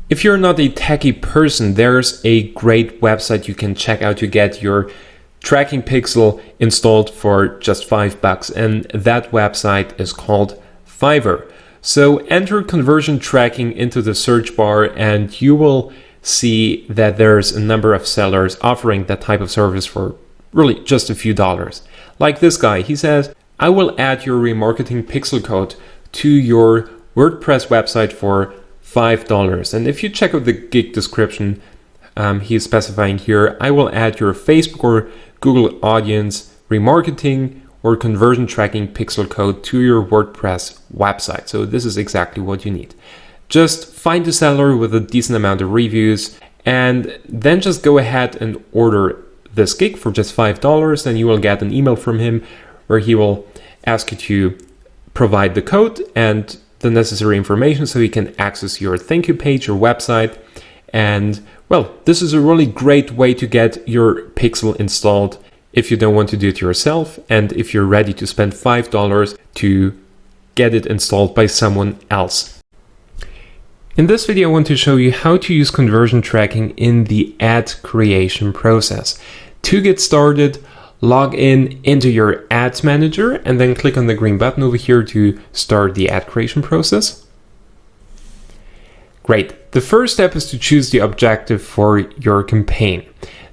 If you're not a techie person, there's a great website you can check out to get your tracking pixel installed for just $5, and that website is called Fiverr. So enter conversion tracking into the search bar and you will see that there's a number of sellers offering that type of service for really just a few dollars. Like this guy, he says, I will add your remarketing pixel code to your WordPress website for $5. And if you check out the gig description, he's specifying here, I will add your Facebook or Google audience remarketing or conversion tracking pixel code to your WordPress website. So this is exactly what you need. Just find a seller with a decent amount of reviews and then just go ahead and order this gig for just $5, and you will get an email from him where he will ask you to provide the code and the necessary information so you can access your thank you page, your website. And well, this is a really great way to get your pixel installed if you don't want to do it yourself and if you're ready to spend $5 to get it installed by someone else. In this video, I want to show you how to use conversion tracking in the ad creation process. To get started, log in into your ads manager and then click on the green button over here to start the ad creation process. Great. The first step is to choose the objective for your campaign.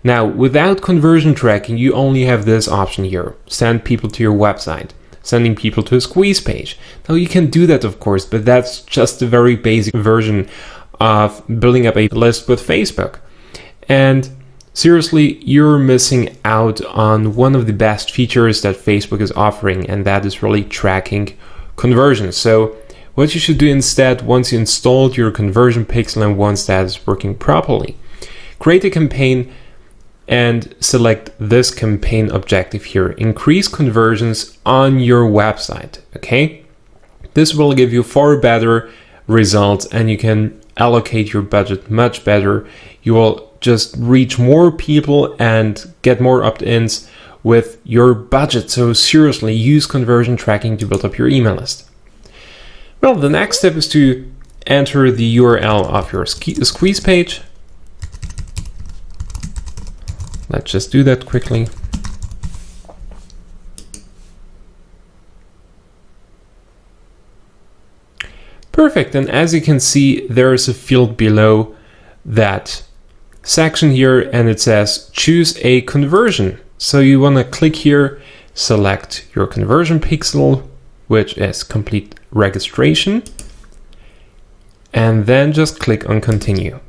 Now, without conversion tracking, you only have this option here, send people to your website, sending people to a squeeze page. Now, you can do that, of course, but that's just a very basic version of building up a list with Facebook. And seriously, you're missing out on one of the best features that Facebook is offering, and that is really tracking conversions. So what you should do instead, once you installed your conversion pixel and once that is working properly, create a campaign and select this campaign objective here, increase conversions on your website, okay? This will give you far better results and you can allocate your budget much better. You will just reach more people and get more opt-ins with your budget. So seriously, use conversion tracking to build up your email list. Well, the next step is to enter the URL of your squeeze page. Let's just do that quickly. Perfect. And as you can see, there is a field below that section here and it says choose a conversion. So you want to click here, select your conversion pixel, which is complete registration, and then just click on continue.